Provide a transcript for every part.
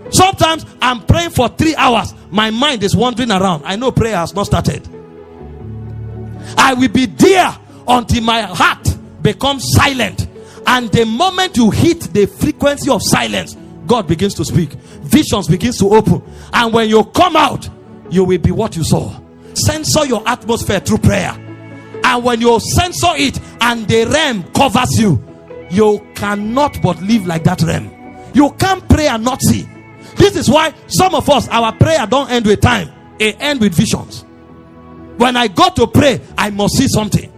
Sometimes I'm praying for 3 hours. My mind is wandering around. I know prayer has not started. I will be there until my heart becomes silent. And the moment you hit the frequency of silence, God begins to speak. Visions begins to open. And when you come out, you will be what you saw. Censor your atmosphere through prayer. And when you censor it and the realm covers you, you cannot but live like that realm. You can't pray and not see. This is why some of us, our prayer don't end with time. It ends with visions. When I go to pray, I must see something.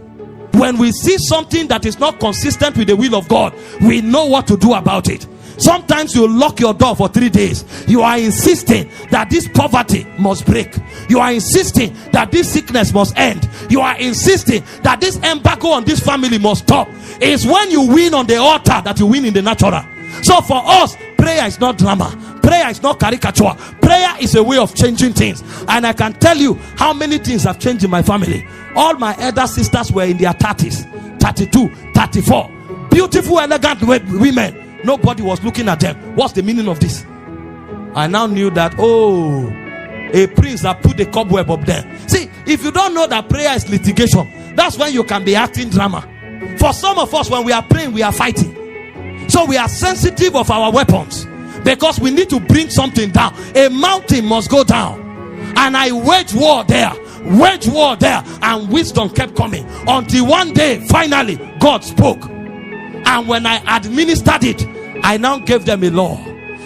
When we see something that is not consistent with the will of God, we know what to do about it. Sometimes you lock your door for 3 days. You are insisting that this poverty must break. You are insisting that this sickness must end. You are insisting that this embargo on this family must stop. It's when you win on the altar that you win in the natural. So for us, prayer is not drama. Prayer is not caricature. Prayer is a way of changing things. And I can tell you how many things have changed in my family. All my elder sisters were in their 30s, 32, 34. Beautiful, elegant women. Nobody was looking at them. What's the meaning of this? I now knew that, oh, a prince that put the cobweb up there. See, if you don't know that prayer is litigation, that's when you can be acting drama. For some of us, when we are praying, we are fighting. So we are sensitive of our weapons, because we need to bring something down. A mountain must go down. And I waged war there, and wisdom kept coming until one day, finally, God spoke. And when I administered it, I now gave them a law.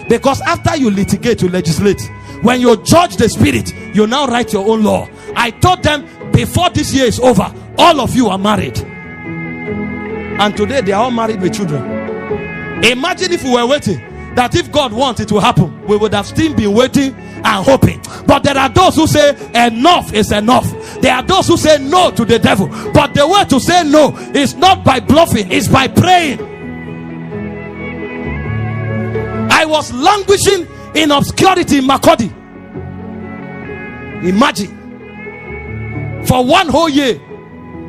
Because after you litigate, you legislate. When you judge the spirit, you now write your own law. I told them, before this year is over, all of you are married. And today they are all married with children. Imagine if we were waiting, that if God wants it to happen, we would have still been waiting and hoping. But there are those who say enough is enough. There are those who say no to the devil. But the way to say no is not by bluffing, it's by praying. I was languishing in obscurity in Makodi. Imagine, for one whole year,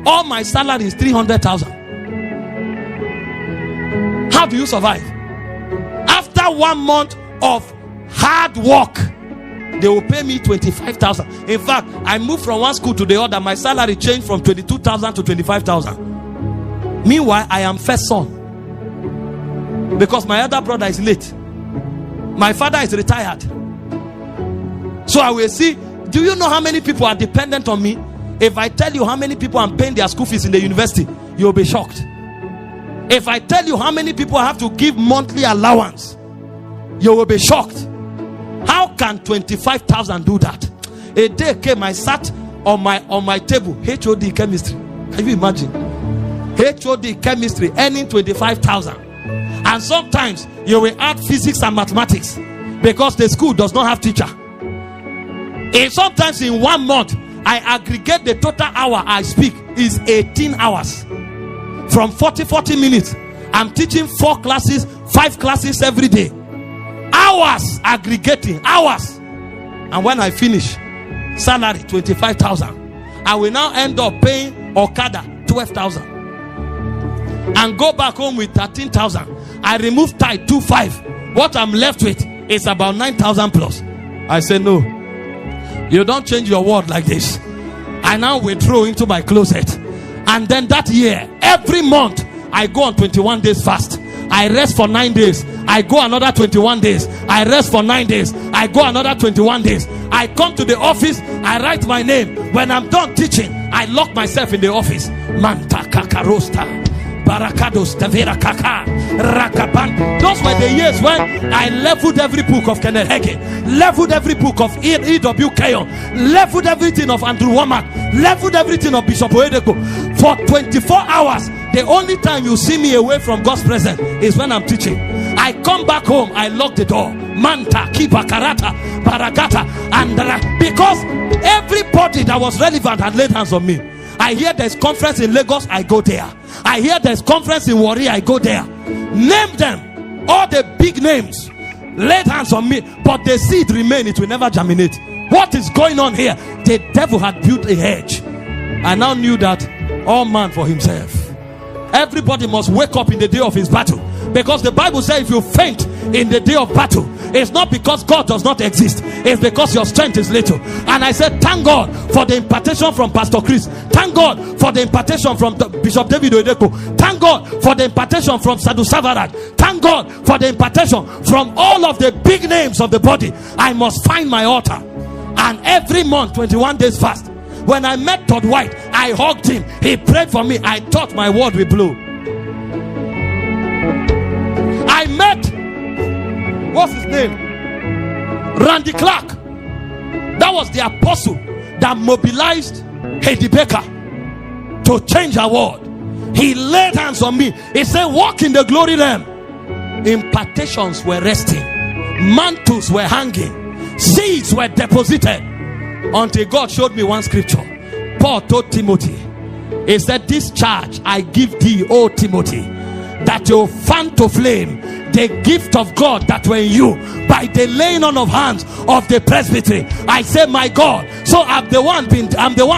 all my salary is 300,000. How do you survive? After 1 month of hard work, they will pay me 25,000. In fact, I moved from one school to the other. My salary changed from 22,000 to 25,000. Meanwhile, I am first son, because my other brother is late. My father is retired. So I will see. Do you know how many people are dependent on me? If I tell you how many people I'm paying their school fees in the university, you'll be shocked. If I tell you how many people I have to give monthly allowance, you will be shocked. How can 25,000 do that? A day came, I sat on my table, HOD chemistry. Can you imagine? HOD chemistry earning 25,000. And sometimes you will add physics and mathematics, because the school does not have teacher. And sometimes in 1 month, I aggregate the total hour I speak is 18 hours. From 40 minutes, I'm teaching 4 classes, 5 classes every day. Hours aggregating, hours. And when I finish, salary 25,000. I will now end up paying Okada 12,000 and go back home with 13,000. I remove tithe 2.5. What I'm left with is about 9,000 plus. I say, no, you don't change your word like this. I now withdraw into my closet. And then that year, every month, I go on 21 days fast. I rest for 9 days. I go another 21 days. I rest for 9 days. I go another 21 days. I come to the office. I write my name. When I'm done teaching, I lock myself in the office. Manta kakarosta. Barakados tevera kaka. Rakapan. Those were the years when I leveled every book of Kenneth Hagin, leveled every book of E.W. Keyon, leveled everything of Andrew Womack, leveled everything of Bishop Oedeko. For 24 hours, the only time you see me away from God's presence is when I'm teaching. I come back home, I lock the door. Manta, kiba, karata, barakata, and because everybody that was relevant had laid hands on me. I hear there's conference in Lagos, I go there. I hear there's conference in Warri, I go there. Name them, all the big names laid hands on me, but the seed remain, it will never germinate. What is going on here? The devil had built a hedge. I now knew that all man for himself. Everybody must wake up in the day of his battle, because the Bible says if you faint in the day of battle, It's not because God does not exist, it's because your strength is little. And I said, thank God for the impartation from Pastor Chris. Thank God for the impartation from Bishop David Oedeko. Thank God for the impartation from Sadhu Savaraj. Thank God for the impartation from all of the big names of the body. I must find my altar. And every month, 21 days fast. When I met Todd White, I hugged him. He prayed for me. I thought my word will blow. I met, what's his name? Randy Clark. That was the apostle that mobilized Heidi Baker to change our world. He laid hands on me. He said, walk in the glory realm. Impartations were resting, mantles were hanging, seeds were deposited, until God showed me one scripture. Paul told Timothy, he said, this charge I give thee, O Timothy, that you fan to flame the gift of God that were in you by the laying on of hands of the presbytery. I say, my God. So I'm the one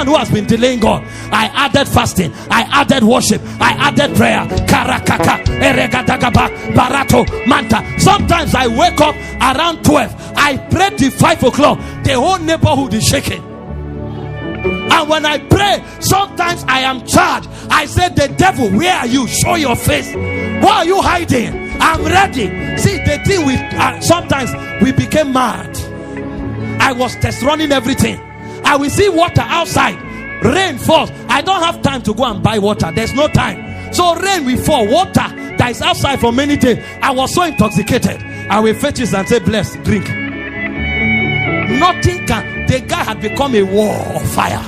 who has been delaying God. I added fasting, I added worship, I added prayer. Karakaka, eregadagaba, barato, manta. Sometimes I wake up around 12. I pray till 5 o'clock. The whole neighborhood is shaking. And when I pray, sometimes I am charged. I say, the devil, where are you? Show your face. Why are you hiding? I'm ready. See, the thing sometimes we became mad. I was test running everything. I will see water outside. Rain falls. I don't have time to go and buy water. There's no time. So rain will fall. Water that is outside for many days. I was so intoxicated. I will fetch it and say, bless, drink. Nothing can. The guy had become a wall of fire.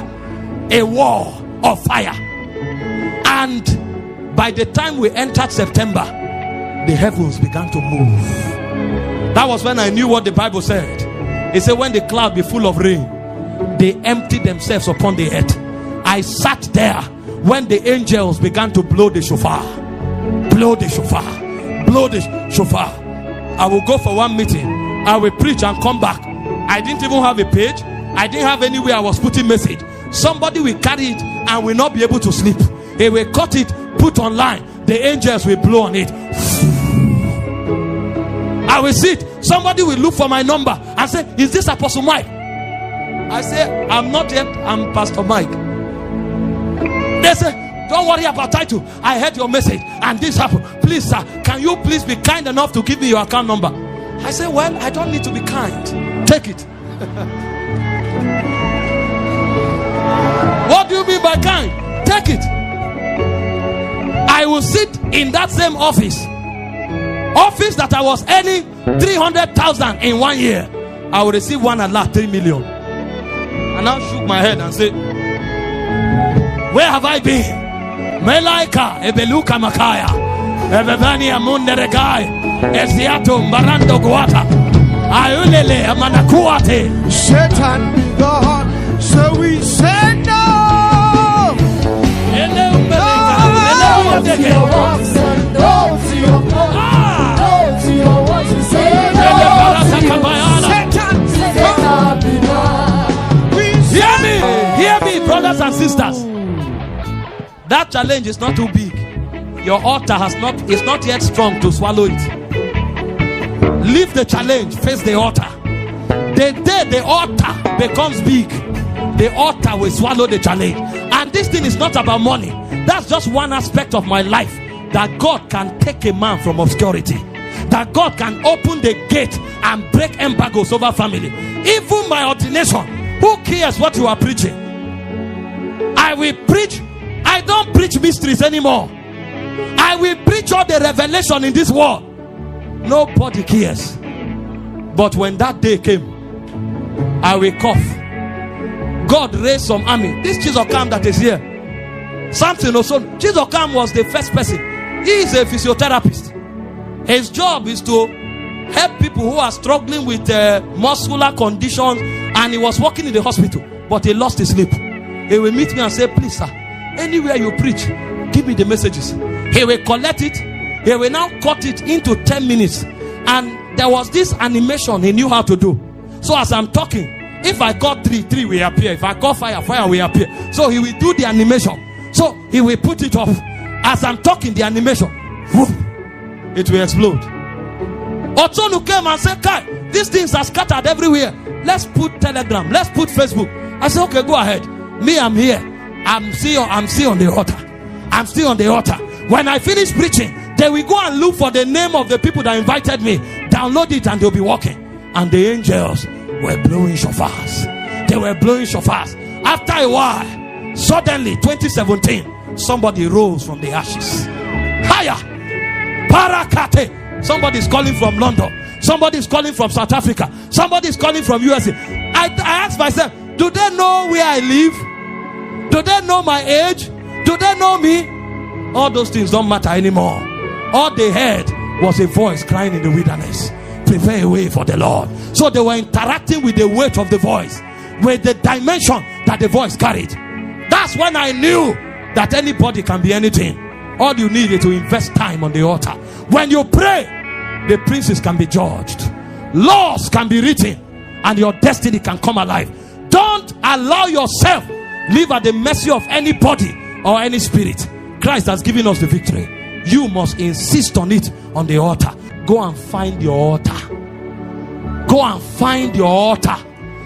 A wall of fire. And by the time we entered September, the heavens began to move. That was when I knew what the Bible said. It said, when the cloud be full of rain, they empty themselves upon the earth. I sat there when the angels began to blow the shofar. Blow the shofar. Blow the shofar. I will go for one meeting. I will preach and come back. I didn't even have a page. I didn't have anywhere I was putting message. Somebody will carry it and will not be able to sleep. They will cut it, put online. The angels will blow on it. I will sit. Somebody will look for my number and say, is this Apostle Mike? I say, I'm not yet. I'm Pastor Mike. They say, don't worry about title. I heard your message and this happened. Please, sir, can you please be kind enough to give me your account number? I say, well, I don't need to be kind. Take it. What do you mean by kind? Take it. I will sit in that same office that I was earning 300,000 in 1 year. I will receive one alert, 3 million. And I shook my head and said, where have I been? Melaika ebeluka makaya ebebani amunde regai esiato marando guata ayulele amanakuate. Satan be God, so we say no. No to your works and no to your words. No to your words. We say no to you. Satan be God. Hear me, brothers and sisters. That challenge is not too big. Your altar is not yet strong to swallow it. Leave the challenge, face the altar. The day the altar becomes big, the altar will swallow the challenge. And this thing is not about money. That's just one aspect of my life, that God can take a man from obscurity, that God can open the gate and break embargoes over family. Even my ordination, who cares what you are preaching? I will preach. I don't preach mysteries anymore. I will preach all the revelation in this world. Nobody cares. But when that day came, I will cough. God raised some army. This Chizokam that is here, Samson also. Chizokam was the first person. He is a physiotherapist. His job is to help people who are struggling with muscular conditions, and he was working in the hospital, but he lost his sleep. He will meet me and say, please sir, anywhere you preach, give me the messages. He will collect it. He will now cut it into 10 minutes. And there was this animation he knew how to do. So as I'm talking, if I call 3 will appear. If I call fire will appear. So he will do the animation. So he will put it off. As I'm talking, the animation, whoop, it will explode. Otonu came and said, Kai, these things are scattered everywhere. Let's put Telegram. Let's put Facebook. I said, okay, go ahead. Me, I'm here. I'm still on the altar. I'm still on the altar. When I finish preaching, they will go and look for the name of the people that invited me. Download it and they'll be walking. And the angels were blowing shofars. They were blowing shofars. After a while, suddenly, 2017, somebody rose from the ashes. Higher. Parakate. Somebody's calling from London. Somebody's calling from South Africa. Somebody's calling from USA. I asked myself, do they know where I live? Do they know my age? Do they know me? All those things don't matter anymore. All they heard was a voice crying in the wilderness, prepare a way for the Lord. So they were interacting with the weight of the voice, with the dimension that the voice carried. That's when I knew that anybody can be anything. All you need is to invest time on the altar. When you pray, the princes can be judged, laws can be written, and your destiny can come alive. Don't allow yourself live at the mercy of anybody or any spirit. Christ has given us the victory. You must insist on it on the altar. Go and find your altar. Go and find your altar,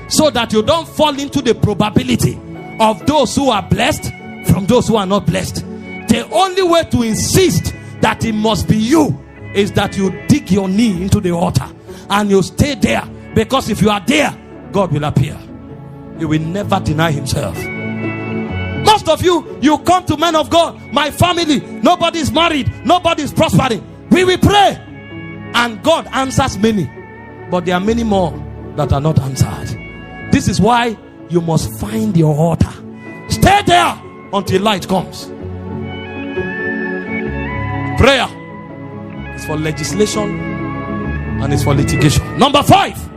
so that you don't fall into the probability of those who are blessed from those who are not blessed. The only way to insist that it must be you is that you dig your knee into the altar and you stay there, because if you are there, God will appear. He will never deny himself. Most of you come to men of God, my family, nobody's married, nobody's prospering. We will pray and God answers many, but there are many more that are not answered. This is why you must find your altar. Stay there until light comes. Prayer is for legislation and it's for litigation. Number 5.